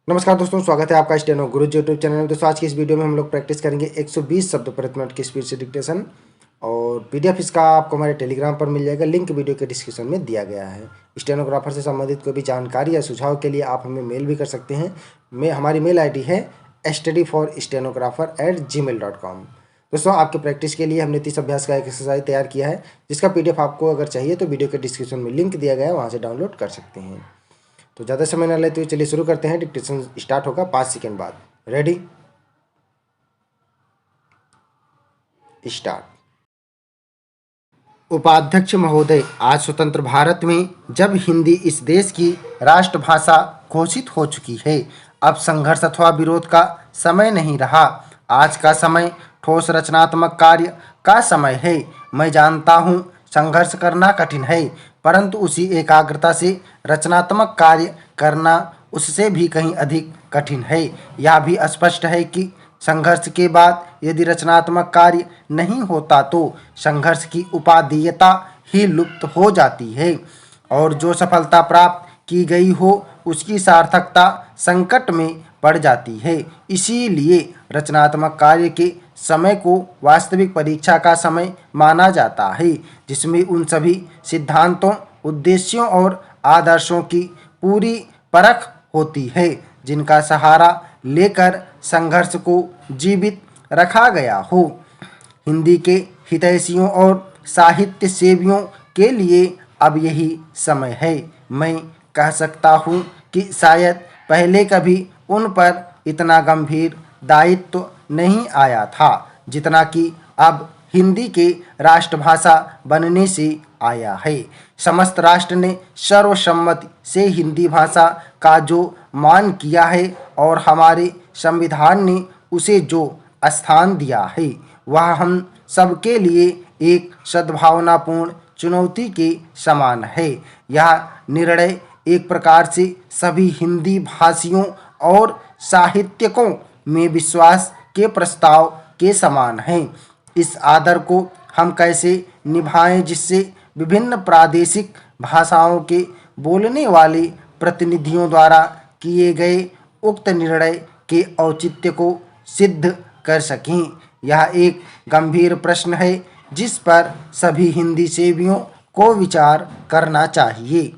नमस्कार दोस्तों, स्वागत है आपका स्टेनो गुरुजी यूट्यूब चैनल में। दोस्तों आज की इस वीडियो में हम लोग प्रैक्टिस करेंगे 120 शब्द प्रति मिनट की स्पीड से डिक्टेशन। और पीडीएफ इसका आपको हमारे टेलीग्राम पर मिल जाएगा, लिंक वीडियो के डिस्क्रिप्शन में दिया गया है। स्टेनोग्राफर से संबंधित कोई भी जानकारी या सुझाव के लिए आप हमें मेल भी कर सकते हैं। हमारी मेल ID है studyforstenographer@gmail.com। दोस्तों आपके प्रैक्टिस के लिए हमने 30 अभ्यास का एक एक्सरसाइज तैयार किया है, जिसका PDF आपको अगर चाहिए तो वीडियो के डिस्क्रिप्शन में लिंक दिया गया है, वहाँ से डाउनलोड कर सकते हैं। तो ज़्यादा समय न लेते हुए चलिए शुरू करते हैं। डिक्टेशन स्टार्ट होगा 5 सेकेंड बाद। Ready, start. उपाध्यक्ष महोदय, आज स्वतंत्र भारत में जब हिंदी इस देश की राष्ट्रभाषा घोषित हो चुकी है, अब संघर्ष अथवा विरोध का समय नहीं रहा। आज का समय ठोस रचनात्मक कार्य का समय है। मैं जानता हूँ संघर्ष करना कठिन है, परंतु उसी एकाग्रता से रचनात्मक कार्य करना उससे भी कहीं अधिक कठिन है। यह भी स्पष्ट है कि संघर्ष के बाद यदि रचनात्मक कार्य नहीं होता तो संघर्ष की उपादेयता ही लुप्त हो जाती है, और जो सफलता प्राप्त की गई हो उसकी सार्थकता संकट में पड़ जाती है। इसीलिए रचनात्मक कार्य के समय को वास्तविक परीक्षा का समय माना जाता है, जिसमें उन सभी सिद्धांतों, उद्देश्यों और आदर्शों की पूरी परख होती है जिनका सहारा लेकर संघर्ष को जीवित रखा गया हो। हिंदी के हितैषियों और साहित्य सेवियों के लिए अब यही समय है। मैं कह सकता हूँ कि शायद पहले कभी उन पर इतना गंभीर दायित्व नहीं आया था जितना कि अब हिंदी के राष्ट्रभाषा बनने से आया है। समस्त राष्ट्र ने सर्वसम्मति से हिंदी भाषा का जो मान किया है और हमारे संविधान ने उसे जो स्थान दिया है, वह हम सबके लिए एक सद्भावनापूर्ण चुनौती के समान है। यह निर्णय एक प्रकार से सभी हिंदी भाषियों और साहित्यकों में विश्वास के प्रस्ताव के समान है। इस आदर को हम कैसे निभाएं जिससे विभिन्न प्रादेशिक भाषाओं के बोलने वाले प्रतिनिधियों द्वारा किए गए उक्त निर्णय के औचित्य को सिद्ध कर सकें। यह एक गंभीर प्रश्न है जिस पर सभी हिंदी सेवियों को विचार करना चाहिए।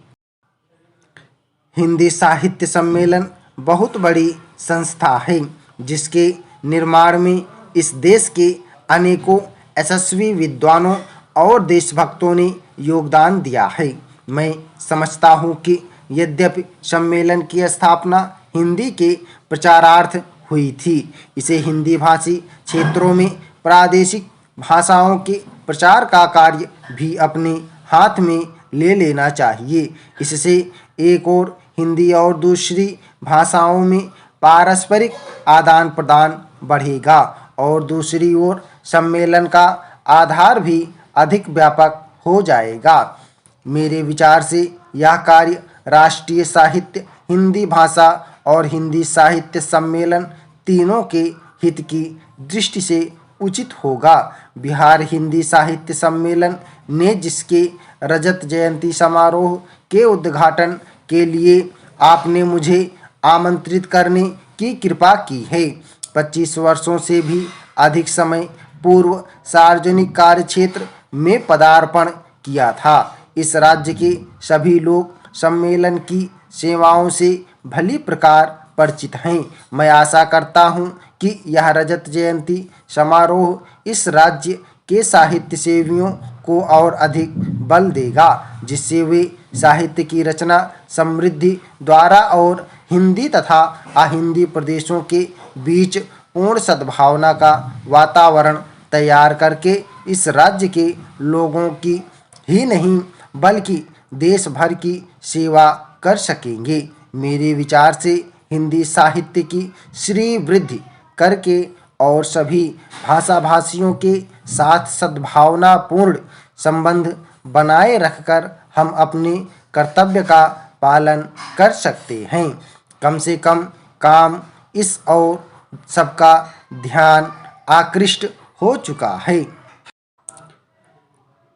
हिंदी साहित्य सम्मेलन बहुत बड़ी संस्था है जिसके निर्माण में इस देश के अनेकों यशस्वी विद्वानों और देशभक्तों ने योगदान दिया है। मैं समझता हूँ कि यद्यपि सम्मेलन की स्थापना हिंदी के प्रचारार्थ हुई थी, इसे हिंदी भाषी क्षेत्रों में प्रादेशिक भाषाओं के प्रचार का कार्य भी अपने हाथ में ले लेना चाहिए। इससे एक और हिंदी और दूसरी भाषाओं में पारस्परिक आदान प्रदान बढ़ेगा और दूसरी ओर सम्मेलन का आधार भी अधिक व्यापक हो जाएगा। मेरे विचार से यह कार्य राष्ट्रीय साहित्य, हिंदी भाषा और हिंदी साहित्य सम्मेलन तीनों के हित की दृष्टि से उचित होगा। बिहार हिंदी साहित्य सम्मेलन ने जिसके रजत जयंती समारोह के उद्घाटन के लिए आपने मुझे आमंत्रित करने की कृपा की है, 25 वर्षों से भी अधिक समय पूर्व सार्वजनिक कार्य क्षेत्र में पदार्पण किया था। इस राज्य के सभी लोग सम्मेलन की सेवाओं से भली प्रकार परिचित हैं। मैं आशा करता हूं कि यह रजत जयंती समारोह इस राज्य के साहित्य सेवियों को और अधिक बल देगा, जिससे वे साहित्य की रचना समृद्धि द्वारा और हिंदी तथा अहिंदी प्रदेशों के बीच पूर्ण सद्भावना का वातावरण तैयार करके इस राज्य के लोगों की ही नहीं बल्कि देश भर की सेवा कर सकेंगे। मेरे विचार से हिंदी साहित्य की श्रीवृद्धि करके और सभी भाषाभाषियों के साथ सद्भावनापूर्ण संबंध बनाए रखकर हम अपने कर्तव्य का पालन कर सकते हैं। कम से कम काम इस और सबका ध्यान आकृष्ट हो चुका है।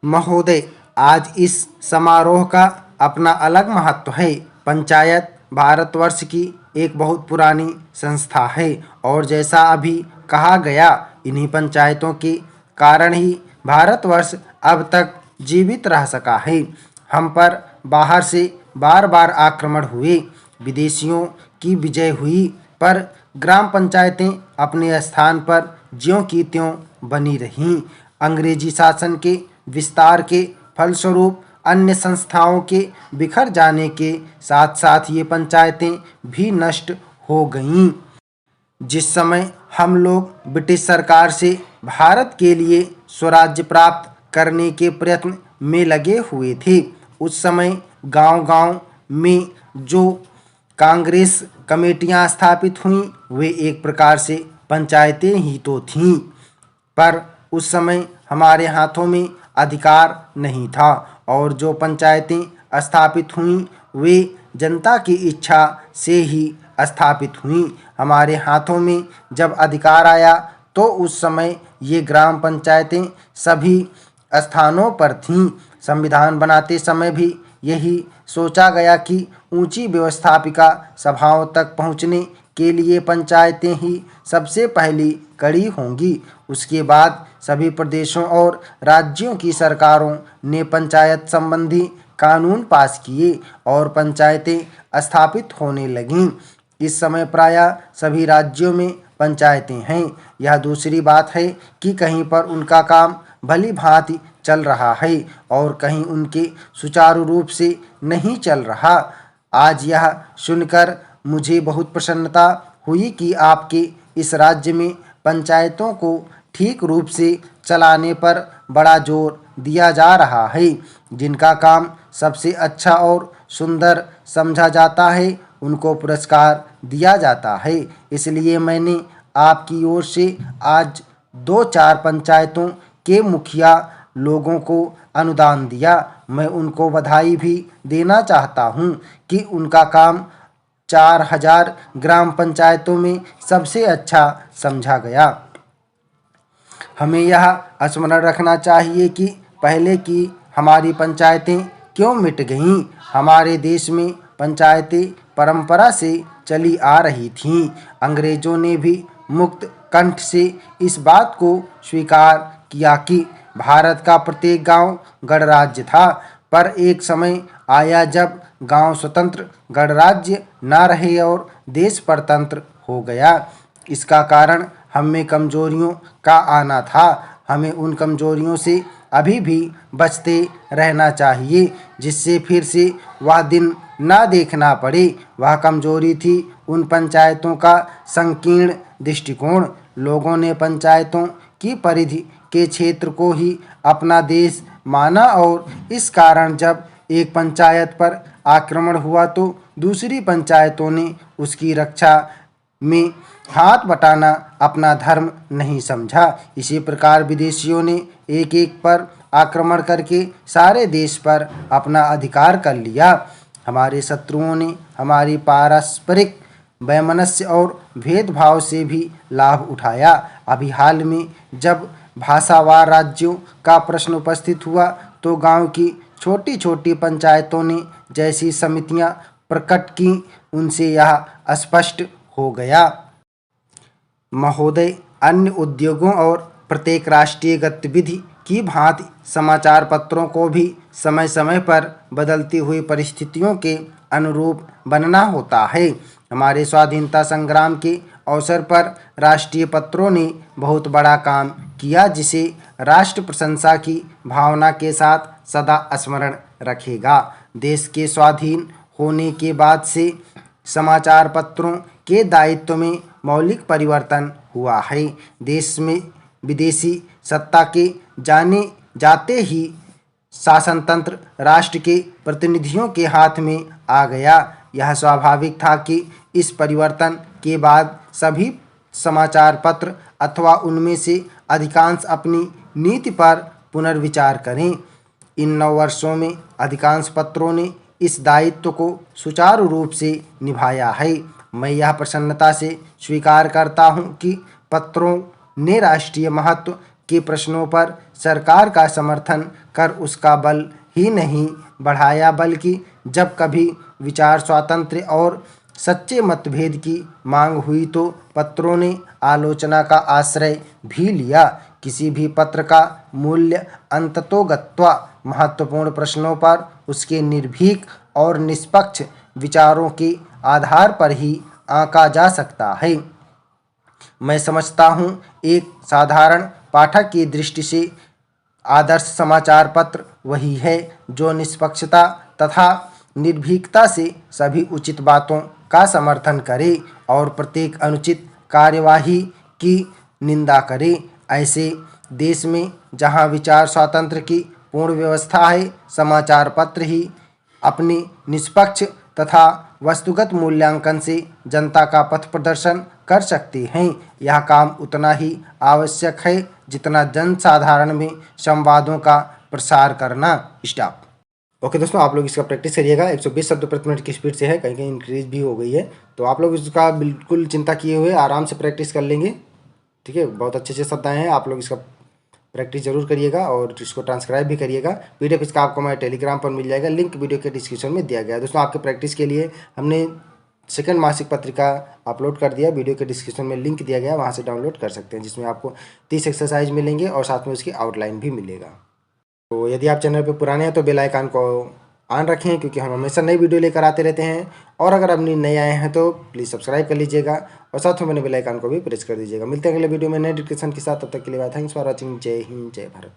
महोदय, आज इस समारोह का अपना अलग महत्व है। पंचायत भारतवर्ष की एक बहुत पुरानी संस्था है और जैसा अभी कहा गया, इन्हीं पंचायतों के कारण ही भारतवर्ष अब तक जीवित रह सका है। हम पर बाहर से बार बार आक्रमण हुए, विदेशियों की विजय हुई, पर ग्राम पंचायतें अपने स्थान पर ज्यों की त्यों बनी रहीं। अंग्रेजी शासन के विस्तार के फलस्वरूप अन्य संस्थाओं के बिखर जाने के साथ साथ ये पंचायतें भी नष्ट हो गईं। जिस समय हम लोग ब्रिटिश सरकार से भारत के लिए स्वराज्य प्राप्त करने के प्रयत्न में लगे हुए थे, उस समय गांव-गांव में जो कांग्रेस कमेटियां स्थापित हुईं, वे एक प्रकार से पंचायतें ही तो थीं, पर उस समय हमारे हाथों में अधिकार नहीं था और जो पंचायतें स्थापित हुईं वे जनता की इच्छा से ही स्थापित हुईं। हमारे हाथों में जब अधिकार आया तो उस समय ये ग्राम पंचायतें सभी स्थानों पर थीं। संविधान बनाते समय भी यही सोचा गया कि ऊंची व्यवस्थापिका सभाओं तक पहुंचने के लिए पंचायतें ही सबसे पहली कड़ी होंगी। उसके बाद सभी प्रदेशों और राज्यों की सरकारों ने पंचायत संबंधी कानून पास किए और पंचायतें स्थापित होने लगीं। इस समय प्रायः सभी राज्यों में पंचायतें हैं। यह दूसरी बात है कि कहीं पर उनका काम भली भांति चल रहा है और कहीं उनके सुचारू रूप से नहीं चल रहा। आज यह सुनकर मुझे बहुत प्रसन्नता हुई कि आपके इस राज्य में पंचायतों को ठीक रूप से चलाने पर बड़ा जोर दिया जा रहा है। जिनका काम सबसे अच्छा और सुंदर समझा जाता है, उनको पुरस्कार दिया जाता है। इसलिए मैंने आपकी ओर से आज 2-4 पंचायतों के मुखिया लोगों को अनुदान दिया। मैं उनको बधाई भी देना चाहता हूँ कि उनका काम 4000 ग्राम पंचायतों में सबसे अच्छा समझा गया। हमें यह स्मरण रखना चाहिए कि पहले की हमारी पंचायतें क्यों मिट गईं। हमारे देश में पंचायतें परंपरा से चली आ रही थीं। अंग्रेजों ने भी मुक्त कंठ से इस बात को स्वीकार किया कि भारत का प्रत्येक गांव गणराज्य था, पर एक समय आया जब गांव स्वतंत्र गणराज्य न रहे और देश परतंत्र हो गया। इसका कारण हम में कमजोरियों का आना था। हमें उन कमजोरियों से अभी भी बचते रहना चाहिए, जिससे फिर से वह दिन ना देखना पड़े। वह कमजोरी थी उन पंचायतों का संकीर्ण दृष्टिकोण। लोगों ने पंचायतों की परिधि के क्षेत्र को ही अपना देश माना और इस कारण जब एक पंचायत पर आक्रमण हुआ तो दूसरी पंचायतों ने उसकी रक्षा में हाथ बटाना अपना धर्म नहीं समझा। इसी प्रकार विदेशियों ने एक एक पर आक्रमण करके सारे देश पर अपना अधिकार कर लिया। हमारे शत्रुओं ने हमारी पारस्परिक वैमनस्य और भेदभाव से भी लाभ उठाया। अभी हाल में जब भाषावार राज्यों का प्रश्न उपस्थित हुआ तो गांव की छोटी छोटी पंचायतों ने जैसी समितियां प्रकट की, उनसे यह स्पष्ट हो गया। महोदय, अन्य उद्योगों और प्रत्येक राष्ट्रीय गतिविधि की भांति समाचार पत्रों को भी समय समय पर बदलती हुई परिस्थितियों के अनुरूप बनना होता है। हमारे स्वाधीनता संग्राम के अवसर पर राष्ट्रीय पत्रों ने बहुत बड़ा काम किया, जिसे राष्ट्र प्रशंसा की भावना के साथ सदा स्मरण रखेगा। देश के स्वाधीन होने के बाद से समाचार पत्रों के दायित्व में मौलिक परिवर्तन हुआ है। देश में विदेशी सत्ता के जाने जाते ही शासनतंत्र राष्ट्र के प्रतिनिधियों के हाथ में आ गया। यह स्वाभाविक था कि इस परिवर्तन के बाद सभी समाचार पत्र अथवा उनमें से अधिकांश अपनी नीति पर पुनर्विचार करें। इन 9 वर्षों में अधिकांश पत्रों ने इस दायित्व को सुचारू रूप से निभाया है। मैं यह प्रसन्नता से स्वीकार करता हूं कि पत्रों ने राष्ट्रीय महत्व के प्रश्नों पर सरकार का समर्थन कर उसका बल ही नहीं बढ़ाया, बल्कि जब कभी विचार स्वातंत्र्य और सच्चे मतभेद की मांग हुई तो पत्रों ने आलोचना का आश्रय भी लिया। किसी भी पत्र का मूल्य अंततोगत्वा महत्वपूर्ण प्रश्नों पर उसके निर्भीक और निष्पक्ष विचारों के आधार पर ही आंका जा सकता है। मैं समझता हूँ एक साधारण पाठक की दृष्टि से आदर्श समाचार पत्र वही है जो निष्पक्षता तथा निर्भीकता से सभी उचित बातों का समर्थन करे और प्रत्येक अनुचित कार्यवाही की निंदा करे। ऐसे देश में जहाँ विचार स्वातंत्र्य की पूर्ण व्यवस्था है, समाचार पत्र ही अपनी निष्पक्ष तथा वस्तुगत मूल्यांकन से जनता का पथ प्रदर्शन कर सकते हैं। यह काम उतना ही आवश्यक है जितना जनसाधारण में संवादों का प्रसार करना। स्टॉप। ओके दोस्तों, आप लोग इसका प्रैक्टिस करिएगा। 120 शब्द प्रति मिनट की स्पीड से है, कहीं कहीं इंक्रीज भी हो गई है, तो आप लोग इसका बिल्कुल चिंता किए हुए आराम से प्रैक्टिस कर लेंगे। ठीक है, बहुत अच्छे शब्द आए हैं, आप लोग इसका प्रैक्टिस जरूर करिएगा और इसको ट्रांसक्राइब भी करिएगा। पीडीएफ इसका आपको हमारे टेलीग्राम पर मिल जाएगा, लिंक वीडियो के डिस्क्रिप्शन में दिया गया है। दोस्तों, आपके प्रैक्टिस के लिए हमने सेकंड मासिक पत्रिका अपलोड कर दिया, वीडियो के डिस्क्रिप्शन में लिंक दिया गया, वहाँ से डाउनलोड कर सकते हैं, जिसमें आपको 30 एक्सरसाइज मिलेंगे और साथ में उसकी आउटलाइन भी मिलेगा। तो यदि आप चैनल पर पुराने हैं तो बेल आइकन को ऑन रखें, क्योंकि हम हमेशा नई वीडियो लेकर आते रहते हैं। और अगर अपनी नए आए हैं तो प्लीज़ सब्सक्राइब कर लीजिएगा और साथ में बने बेल आइकन को भी प्रेस कर दीजिएगा। मिलते हैं अगले वीडियो में नए डिस्कशन के साथ, तब तक के लिए बाय। Thanks for watching. जय हिंद, जय भारत।